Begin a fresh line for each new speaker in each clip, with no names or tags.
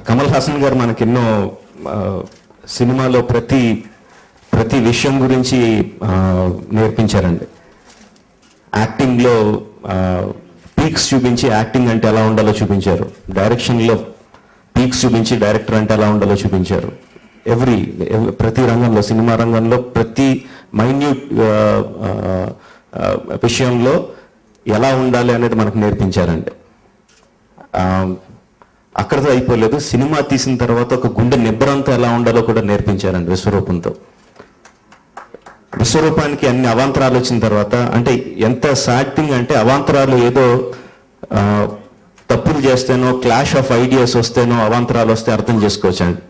కమల్ హాసన్ గారు మనకి ఎన్నో సినిమాలో ప్రతి విషయం గురించి నేర్పించారండి. యాక్టింగ్లో పీక్స్ చూపించి యాక్టింగ్ అంటే ఎలా ఉండాలో చూపించారు. డైరెక్షన్లో పీక్స్ చూపించి డైరెక్టర్ అంటే ఎలా ఉండాలో చూపించారు. ప్రతి రంగంలో, సినిమా రంగంలో ప్రతి మైన్యూట్ విషయంలో ఎలా ఉండాలి అనేది మనకు నేర్పించారండి. అక్కడితో అయిపోలేదు, సినిమా తీసిన తర్వాత ఒక గుండె నిబ్బరంతో ఎలా ఉండాలో కూడా నేర్పించారండి విశ్వరూపంతో. విశ్వరూపానికి అన్ని అవాంతరాలు వచ్చిన తర్వాత, అంటే ఎంత సాడ్ థింగ్ అంటే అవాంతరాలు ఏదో తప్పులు చేస్తేనో, క్లాష్ ఆఫ్ ఐడియాస్ వస్తేనో అవాంతరాలు వస్తే అర్థం చేసుకోవచ్చండి.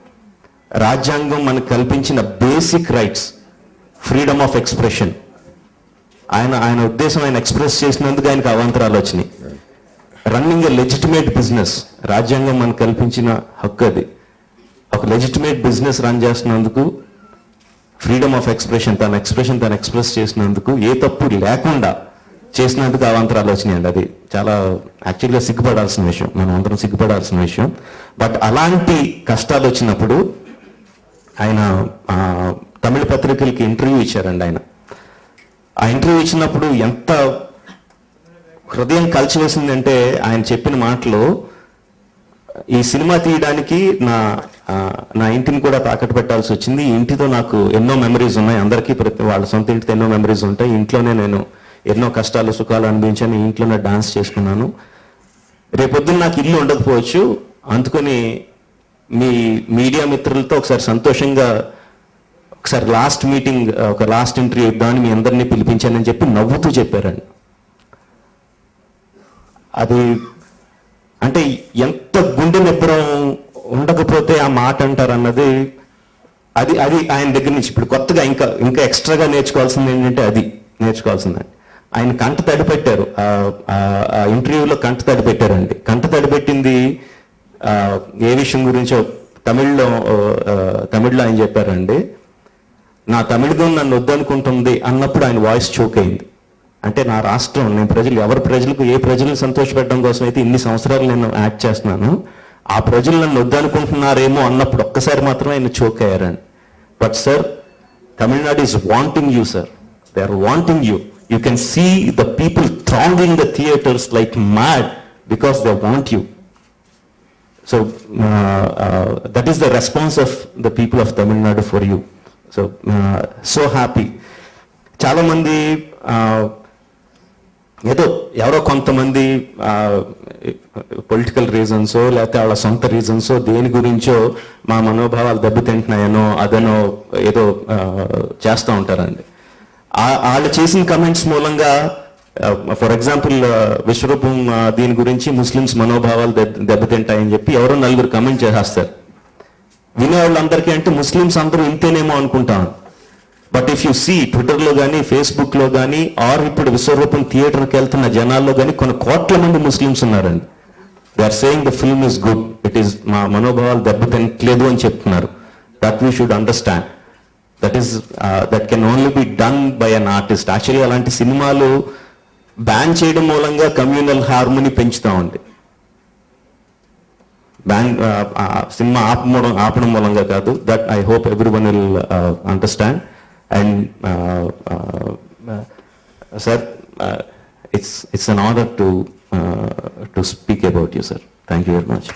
రాజ్యాంగం మనకు కల్పించిన basic rights, freedom of expression, ఆయన ఉద్దేశం ఆయన ఎక్స్ప్రెస్ చేసినందుకు ఆయనకు అవాంతరాలు వచ్చినాయి. రన్నింగ్ ఎ లెజిటిమేట్ బిజినెస్, రాజ్యాంగం మనకు కల్పించిన హక్కు అది. ఒక లెజిటిమేట్ బిజినెస్ రన్ చేస్తున్నందుకు, ఫ్రీడమ్ ఆఫ్ ఎక్స్ప్రెషన్, తన ఎక్స్ప్రెస్ చేసినందుకు, ఏ తప్పు లేకుండా చేసినందుకు అవాంతరాలు వచ్చినాయండి. అది చాలా యాక్చువల్గా సిగ్గుపడాల్సిన విషయం, మనం అందరం సిగ్గుపడాల్సిన విషయం. బట్ అలాంటి కష్టాలు వచ్చినప్పుడు ఆయన తమిళ పత్రికలకి ఇంటర్వ్యూ ఇచ్చారండి. ఆ ఇంటర్వ్యూ ఇచ్చినప్పుడు ఎంత హృదయం కలిసివేసిందంటే, ఆయన చెప్పిన మాటలు, ఈ సినిమా తీయడానికి నా ఇంటిని కూడా తాకట్టు పెట్టాల్సి వచ్చింది. ఈ ఇంటితో నాకు ఎన్నో మెమరీస్ ఉన్నాయి. అందరికీ వాళ్ళ సొంత ఇంటితో ఎన్నో మెమరీస్ ఉంటాయి. ఇంట్లోనే నేను ఎన్నో కష్టాలు సుఖాలు అనుభవించాను, ఇంట్లోనే డాన్స్ చేసుకున్నాను. రేపొద్దున నాకు ఇల్లు ఉండకపోవచ్చు, అందుకని మీ మీడియా మిత్రులతో ఒకసారి సంతోషంగా ఒకసారి లాస్ట్ మీటింగ్, ఒక లాస్ట్ ఇంటర్వ్యూ ఇద్దామని మీ అందరినీ పిలిపించానని చెప్పి నవ్వుతూ చెప్పారండి. అది అంటే ఎంత గుండె నిబ్బరం ఉండకపోతే ఆ మాట అంటారు అన్నది, అది ఆయన దగ్గర నుంచి ఇప్పుడు కొత్తగా ఇంకా ఎక్స్ట్రాగా నేర్చుకోవాల్సింది ఏంటంటే అది నేర్చుకోవాల్సిందండి. ఆయన కంట తడి పెట్టారు, ఆ ఇంటర్వ్యూలో కంట తడి పెట్టారండి. కంట తడి పెట్టింది ఏ విషయం గురించో తమిళ్లో ఆయన చెప్పారండి, నా తమిళగం నన్ను వద్దనుకుంటుంది అన్నప్పుడు ఆయన వాయిస్ చోక్ అయింది. అంటే నా రాష్ట్రం, నేను ప్రజలకు ఏ ప్రజలను సంతోషపెట్టడం కోసం అయితే ఇన్ని సంవత్సరాలు నేను యాక్ట్ చేస్తున్నాను, ఆ ప్రజలు నన్ను వద్దనుకుంటున్నారేమో అన్నప్పుడు ఒక్కసారి మాత్రమే ఆయన చోక్ అయ్యారండి. But sir, Tamil Nadu is wanting you sir, they are wanting you. You can see the people thronging the theaters like mad because they want you. So that is the response of the people of Tamil Nadu for you. So happy. చాలా మంది ఎవరో కొంతమంది political రీజన్సో లేకపోతే వాళ్ళ సొంత రీజన్సో దేని గురించో మా మనోభావాలు దెబ్బతింటున్నాయనో అదనో ఏదో చేస్తూ ఉంటారండి. వాళ్ళు చేసిన కమెంట్స్ మూలంగా, ఫర్ ఎగ్జాంపుల్ విశ్వరూపం దీని గురించి ముస్లిమ్స్ మనోభావాలు దెబ్బతింటాయని చెప్పి ఎవరో నలుగురు కమెంట్ చేసేస్తారు. వినేవాళ్ళందరికీ అంటే ముస్లిమ్స్ అందరూ ఇంతేనేమో అనుకుంటాను. బట్ ఇఫ్ యూ సీ ట్విట్టర్లో కానీ ఫేస్బుక్లో కానీ ఆర్ ఇప్పుడు విశ్వరూపం థియేటర్కి వెళ్తున్న జనాల్లో కానీ కొన్ని కోట్ల మంది ముస్లిమ్స్ ఉన్నారండి. They are saying the film is good, it is, మా మనోభావాలు దెబ్బతింటలేదు అని చెప్తున్నారు. That we should understand. That can only be done by an artist. Actually అలాంటి సినిమాలు బ్యాన్ చేయడం మూలంగా కమ్యూనల్ హార్మోనీ పెంచుతామండి. సినిమా ఆపడం మూలంగా కాదు. That I hope everyone will understand. And sir, it's an honor to speak about you, sir. Thank you very much.